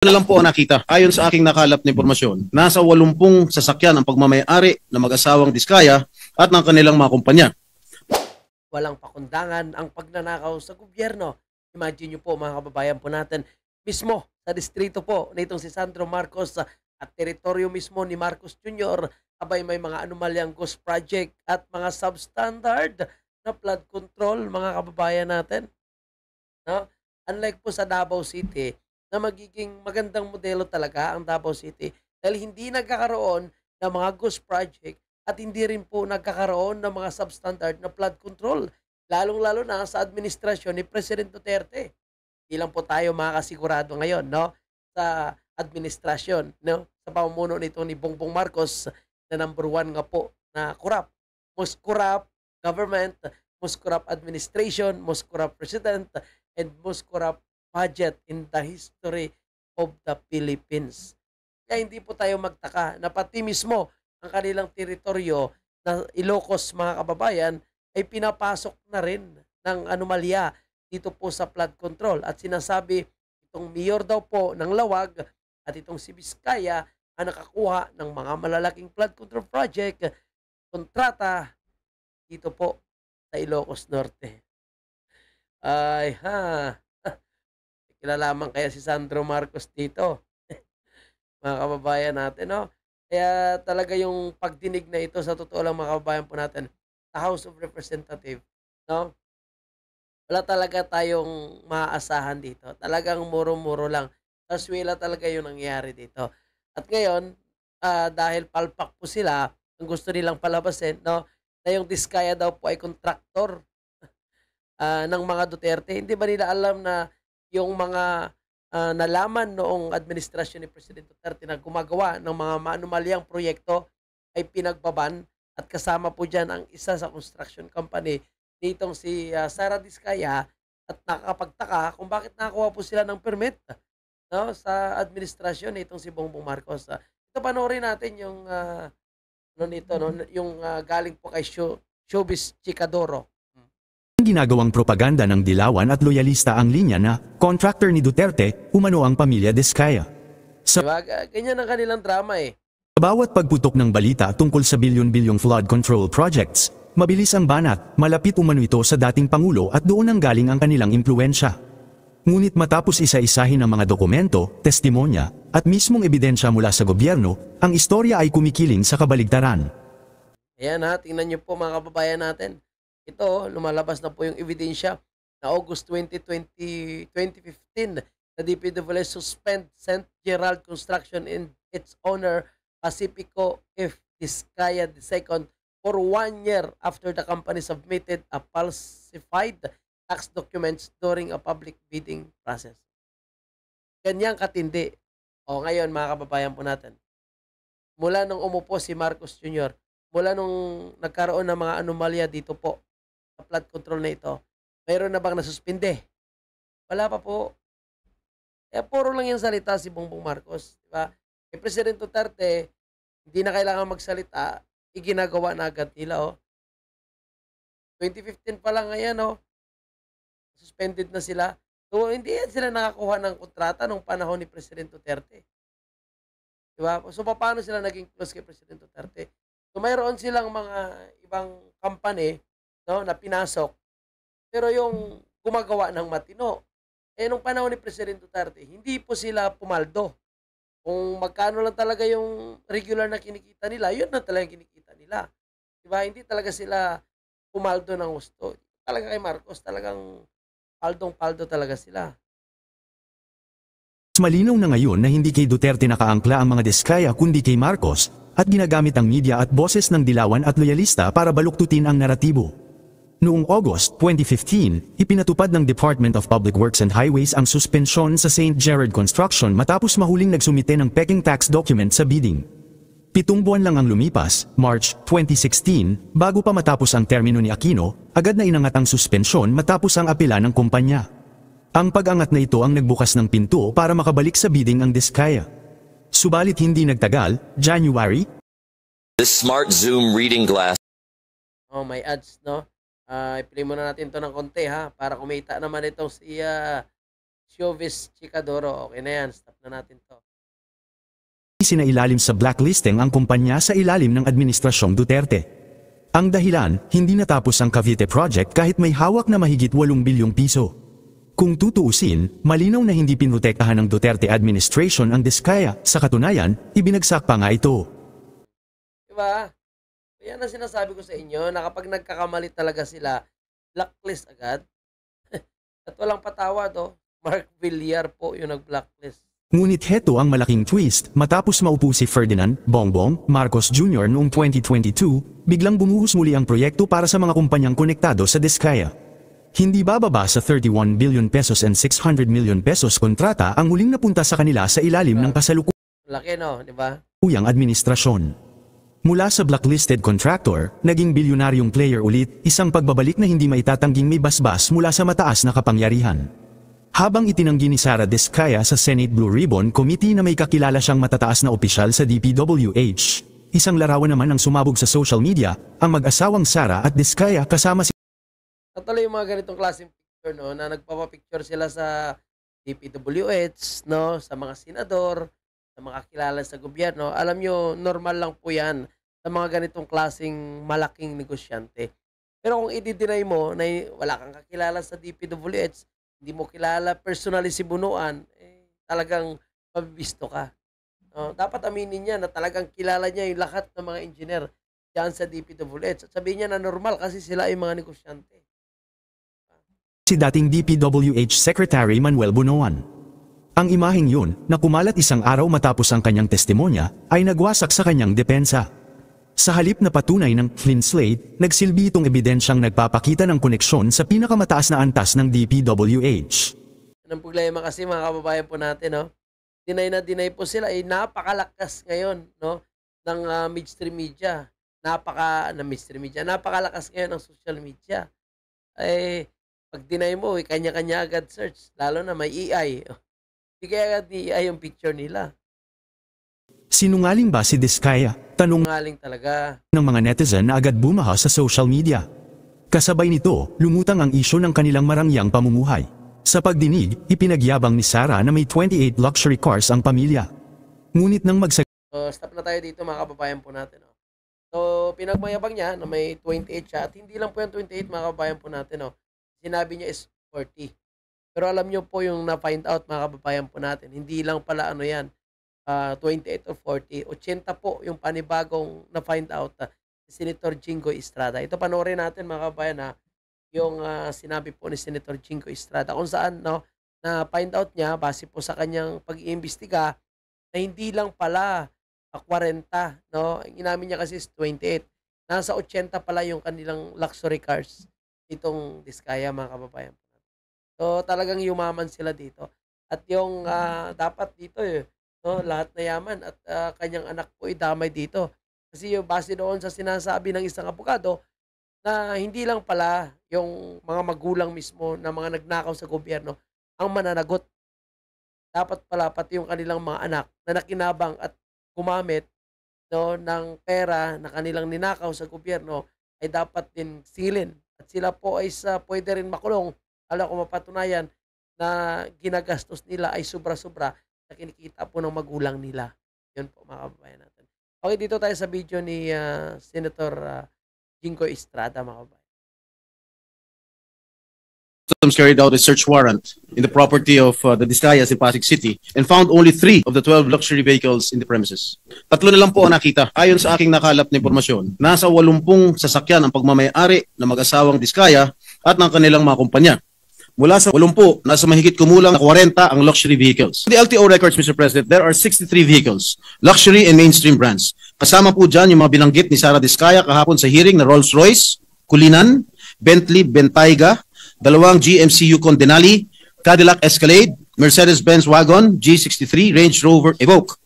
Na lang po ang nakita. Ayon sa aking nakalap na impormasyon, nasa 80 sasakyan ang pagmamayari ng mag-asawang Diskaya at ng kanilang mga kumpanya. Walang pakundangan ang pagnanakaw sa gobyerno. Imagine nyo po mga kababayan po natin, mismo sa distrito po na itong si Sandro Marcos at teritoryo mismo ni Marcos Jr. Abay may mga anomalyang ghost project at mga substandard na flood control mga kababayan natin. No? Unlike po sa Davao City, na magiging magandang modelo talaga ang Davao City dahil hindi nagkakaroon ng mga ghost project at hindi rin po nagkakaroon ng mga substandard na flood control. Lalong-lalo na sa administrasyon ni President Duterte. Hindi lang po tayo makakasigurado ngayon no, sa administrasyon, no, sa pamumuno nito ni Bongbong Marcos na number 1 nga po na corrupt. Most corrupt government, most corrupt administration, most corrupt president, and most corrupt budget in the history of the Philippines. Kaya hindi po tayo magtaka na pati mismo ang kanilang teritoryo na Ilocos mga kababayan ay pinapasok na rin ng anomalya dito po sa flood control. At sinasabi itong mayor daw po ng Lawag at itong si Vizcaya ang nakakuha ng mga malalaking flood control project kontrata dito po sa Ilocos Norte. Ay ha, kilalaman kaya si Sandro Marcos dito, mga kababayan natin, no? Kaya talaga yung pagdinig na ito, sa totoo lang mga kababayan po natin, sa House of Representatives, no? Wala talaga tayong maaasahan dito. Talagang muro-muro lang. Taswila talaga yung nangyari dito. At ngayon, dahil palpak po sila, ang gusto nilang palabasin, no? Na yung Diskaya daw po ay kontraktor ng mga Duterte. Hindi ba nila alam na yung mga nalaman noong administrasyon ni President Duterte na gumagawa ng mga maanumalyang proyekto ay pinagbaban at kasama po dyan ang isa sa construction company nitong si Sara Diskaya at nakakapagtaka kung bakit nakakuha po sila ng permit no, sa administrasyon nitong si Bongbong Marcos. Ito panoorin natin yung nito, no, yung galing po kay Showbiz Chikadoro. Ginagawang propaganda ng Dilawan at loyalista ang linya na contractor ni Duterte, umano ang pamilya Diskaya. Sa Diba? Ganyan ang kanilang drama eh. bawat pagputok ng balita tungkol sa bilyon-bilyong flood control projects, mabilis ang banat, malapit umano ito sa dating Pangulo at doon ang galing ang kanilang impluensya. Ngunit matapos isa-isahin ang mga dokumento, testimonya, at mismong ebidensya mula sa gobyerno, ang istorya ay kumikiling sa kabaligtaran. Ayan ha, tingnan nyo po mga kababayan natin. Ito, lumalabas na po yung ebidensya na August 2015 na DPWH suspend St. Gerald Construction and its owner Pacifico F. Diskaya II for 1 year after the company submitted a falsified tax documents during a public bidding process. Ganyang katindi. O ngayon mga kababayan po natin, mula nung umupo si Marcos Jr., mula nung nagkaroon ng mga anomalya dito po sa flood control na ito, mayroon na bang nasuspinde? Wala pa po. Kaya puro lang yung salita si Bongbong Marcos. Diba? Kay President Duterte, hindi na kailangan magsalita, iginagawa na agad nila. Oh. 2015 pa lang ngayon, oh, suspended na sila. So, hindi yan sila nakakuha ng kontrata nung panahon ni President Duterte. Diba? So, paano sila naging close kay President Duterte? So, mayroon silang mga ibang company no, na pinasok. Pero yung gumagawa ng matino, nung panahon ni President Duterte, hindi po sila pumaldo. Kung magkano lang talaga yung regular na kinikita nila, yun na talaga kinikita nila. Diba? Hindi talaga sila pumaldo ng gusto. Talaga kay Marcos, talagang paldong-paldo talaga sila. Malinaw na ngayon na hindi kay Duterte nakaangkla ang mga Diskaya kundi kay Marcos at ginagamit ang media at boses ng Dilawan at loyalista para baluktutin ang naratibo. Noong August 2015, ipinatupad ng Department of Public Works and Highways ang suspensyon sa St. Gerard Construction matapos mahuling nagsumite ng peking tax document sa bidding. 7 buwan lang ang lumipas, March 2016, bago pa matapos ang termino ni Aquino, agad na inangat ang suspensyon matapos ang apela ng kumpanya. Ang pag-angat na ito ang nagbukas ng pinto para makabalik sa bidding ang Diskaya. Subalit hindi nagtagal, January, The Smart Zoom Reading Glass. Oh, may ads, no? I-play muna natin to ng konti ha, para kumita naman itong si Chiovis Chicadoro. Okay na yan. Stop na natin to. Sinailalim sa blacklisting ang kumpanya sa ilalim ng Administrasyong Duterte. Ang dahilan, hindi natapos ang Cavite Project kahit may hawak na mahigit 8 bilyong piso. Kung tutuusin, malinaw na hindi pinrotektahan ng Duterte administration ang Diskaya, sa katunayan, ibinagsak pa nga ito. Diba? Yan ang sinasabi ko sa inyo na kapag nagkakamali talaga sila, blacklist agad. At walang patawad, oh. Mark Villar po yung nag-blacklist. Ngunit heto ang malaking twist, matapos maupo si Ferdinand Bongbong Marcos Jr. noong 2022, biglang bumuhos muli ang proyekto para sa mga kumpanyang konektado sa Diskaya. Hindi bababa sa 31 billion pesos and 600 million pesos kontrata ang huling napunta sa kanila sa ilalim ng Laki, no? Diba? kasalukuyang administrasyon. Mula sa blacklisted contractor, naging bilyonaryong player ulit, isang pagbabalik na hindi maitatangging may basbas mula sa mataas na kapangyarihan. Habang itinanggi ni Sara Diskaya sa Senate Blue Ribbon Committee na may kakilala siyang matataas na opisyal sa DPWH, isang larawan naman ang sumabog sa social media, ang mag-asawang Sara at Diskaya kasama si Natuloy yung mga ganitong klaseng picture, no, na nagpapapicture sila sa DPWH, no, sa mga senador, sa mga kilala sa gobyerno. Alam nyo, normal lang po yan sa mga ganitong klaseng malaking negosyante. Pero kung i-deny mo na wala kang kakilala sa DPWH, hindi mo kilala personally si Bunuan, talagang mabibisto ka. Dapat aminin niya na talagang kilala niya yung lahat ng mga engineer diyan sa DPWH. At sabihin niya na normal kasi sila ay mga negosyante. dating DPWH Secretary Manuel Bunuan. Ang imaheng yun, na kumalat isang araw matapos ang kanyang testimonya, ay nagwasak sa kanyang depensa. Sa halip na patunay ng clean slate, nagsilbi itong ebidensyang nagpapakita ng koneksyon sa pinakamataas na antas ng DPWH. Anong problema kasi mga kababayan po natin, no? Deny na deny po sila, napakalakas ngayon, no, ng mainstream media. Napakalakas ngayon ng social media. Pag deny mo, kanya-kanya agad search, lalo na may AI. Hindi kaya agad ni AI yung picture nila. Sinungaling ba si Diskaya? Tanong Sinungaling talaga. ng mga netizen na agad bumaha sa social media. Kasabay nito, lumutang ang isyo ng kanilang marangyang pamumuhay. Sa pagdinig, ipinagyabang ni Sara na may 28 luxury cars ang pamilya. Ngunit nang So, stop na tayo dito mga kababayan po natin. No? So, pinagmayabang niya na may 28 siya. At hindi lang po yung 28 mga kababayan po natin. No? Sinabi niya is 40. Pero alam niyo po yung na-find out mga kababayan po natin. Hindi lang pala ano yan. 28 o 40. 80 po yung panibagong na-find out si Senator Jingo Estrada. Ito panoorin natin mga kababayan na yung sinabi po ni Senator Jingo Estrada kung saan no, na find out niya base po sa kanyang pag-iimbestiga na hindi lang pala 40, no? Ang inamin niya kasi is 28. Nasa 80 pala yung kanilang luxury cars itong Diskaya mga kababayan. So talagang yumaman sila dito. At yung dapat dito no, lahat na yaman at kanyang anak po idamay dito. Kasi yung base doon sa sinasabi ng isang abogado na hindi lang pala yung mga magulang mismo na mga nagnakaw sa gobyerno ang mananagot. Dapat pala pati yung kanilang mga anak na nakinabang at gumamit no, ng pera na kanilang ninakaw sa gobyerno ay dapat din silin. At sila po ay pwede rin makulong. Alam ko mapatunayan na ginagastos nila ay sobra-sobra na kinikita po ng magulang nila. Yun po mga kababayan natin. Okay, dito tayo sa video ni Senator Jingo Estrada mga kababayan. Customs carried out a search warrant in the property of the Diskayas in Pasig City and found only 3 of the 12 luxury vehicles in the premises. 3 na lang po ang nakita. Ayon sa aking nakalap na impormasyon, nasa 80 sasakyan ang pagmamayari ng mag-asawang Diskaya at ng kanilang mga kumpanya. Mula sa 80, nasa mahigit kumulang na 40 ang luxury vehicles. In the LTO records, Mr. President, there are 63 vehicles, luxury and mainstream brands. Kasama po dyan yung mga binanggit ni Sara Diskaya kahapon sa hearing na Rolls-Royce, Kulinan, Bentley Bentayga, 2 GMC Yukon Denali, Cadillac Escalade, Mercedes-Benz Wagon, G63, Range Rover Evoque.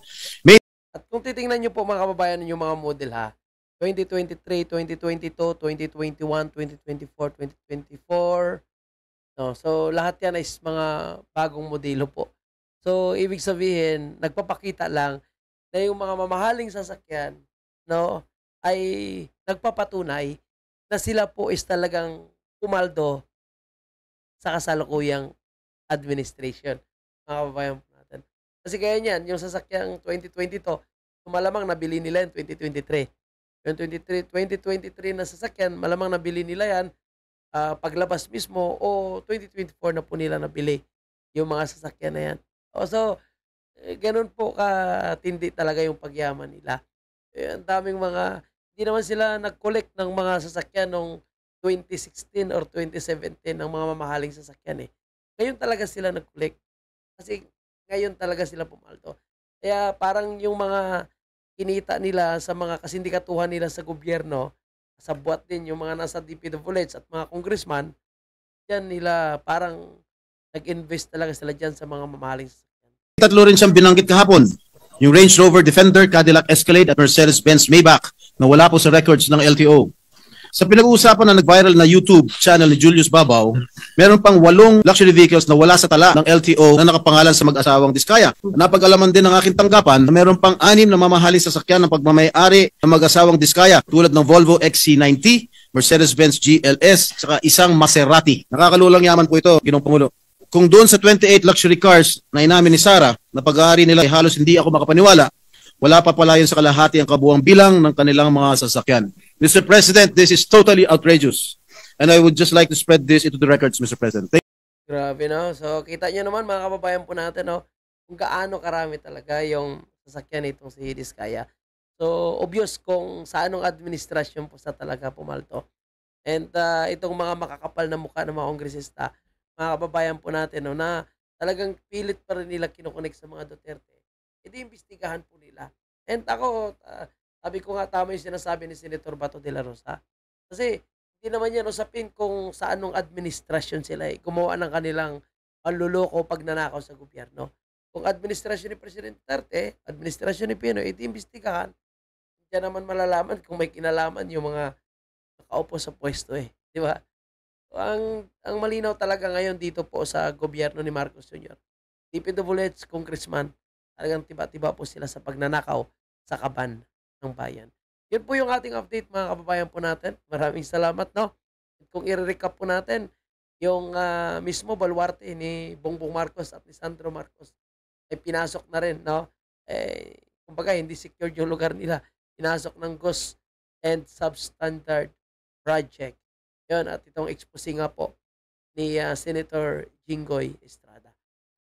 At kung titingnan nyo po mga kababayan yung mga model ha, 2023, 2022, 2021, 2024, 2024, no, so lahat yan ay mga bagong modelo po. So ibig sabihin, nagpapakita lang na yung mga mamahaling sasakyan, no, ay nagpapatunay na sila po is talagang pumaldo sa kasalukuyang administration, mga kababayan po natin. Kasi kaya niyan, yung sasakyang 2022, malamang nabili nila yung 2023. Yung 2023 na sasakyan, malamang nabili nila yan paglabas mismo o 2024 na po nila nabili yung mga sasakyan na yan. So, ganun po katindi talaga yung pagyaman nila. Ang daming hindi naman sila nag-collect ng mga sasakyan noong 2016 or 2017 ng mga mamahaling sasakyan eh. Ngayon talaga sila nag-collect. Kasi ngayon talaga sila pumalto. Kaya parang yung mga kinita nila sa mga kasindikatuhan nila sa gobyerno, sa buwat din yung mga nasa DPWH at mga congressman, yan nila parang nag-invest talaga sila dyan sa mga mamahaling sasakyan. Tatlo rin siyang binanggit kahapon. Yung Range Rover Defender, Cadillac Escalade at Mercedes-Benz Maybach na wala po sa records ng LTO. Sa pinag-uusapan na nag-viral na YouTube channel ni Julius Babaw, meron pang 8 luxury vehicles na wala sa tala ng LTO na nakapangalan sa mag-asawang Diskaya. Napag-alaman din ng aking tanggapan na meron pang 6 na mamahaling sasakyan ng pagmamayari ng mag-asawang Diskaya tulad ng Volvo XC90, Mercedes-Benz GLS, saka isang Maserati. Nakakalulang yaman po ito, Ginoong Pangulo. Kung doon sa 28 luxury cars na inamin ni Sara na pag-aari nila ay halos hindi ako makapaniwala, wala pa pala yun sa kalahati ang kabuang bilang ng kanilang mga sasakyan. Mr. President, this is totally outrageous. And I would just like to spread this into the records, Mr. President. Grabe, no? So, kita nyo naman, mga kababayan po natin, no? Kung gaano karami talaga yung sasakyan nitong si Diskaya. So, obvious kung sa anong administrasyon po sa talaga pumalto. And itong mga makakapal na mukha ng mga kongresista, mga kababayan po natin, no, na talagang pilit pa rin nila kinukonek sa mga Duterte. Ito imbestigahan po nila. And ako, sabi ko nga tama yung sinasabi ni Senator Bato de la Rosa. Kasi hindi naman yan usapin kung sa anong administrasyon sila gumawa ng kanilang panluloko pag nanakaw sa gobyerno. Kung administrasyon ni Presidente Duterte, administrasyon ni Pinoy, ito imbestigahan. Hindi naman malalaman kung may kinalaman yung mga nakaupo sa pwesto Di ba? So, ang malinaw talaga ngayon dito po sa gobyerno ni Marcos Jr. DPWH, congressman, talagang tiba-tiba po sila sa pagnanakaw sa kaban ng bayan. Yun po yung ating update, mga kababayan po natin. Maraming salamat, no? Kung i-recap po natin, yung mismo baluarte ni Bongbong Marcos at ni Sandro Marcos ay pinasok na rin, no? Kumbaga, hindi secured yung lugar nila. Pinasok ng Ghost and Substandard Project. Yun, at itong expose nga po ni Senator Jinggoy Estrada.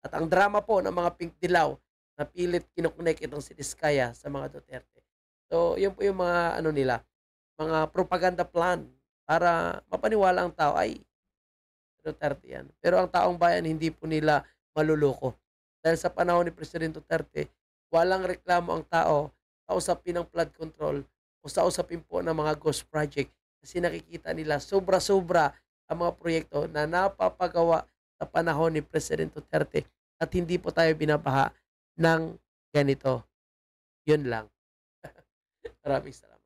At ang drama po ng mga pink dilaw na pilit kinukonek itong si Diskaya sa mga Duterte. So, yun po yung mga nila, mga propaganda plan para mapaniwala ang tao ay Duterte yan. Pero ang taong bayan hindi po nila maluloko. Dahil sa panahon ni Presidente Duterte, walang reklamo ang tao sa usapin ng flood control o sa usapin po ng mga ghost project kasi nakikita nila sobra-sobra ang mga proyekto na napapagawa sa panahon ni Presidente Duterte at hindi po tayo binabaha ng ganito. Yun lang. Maraming salamat.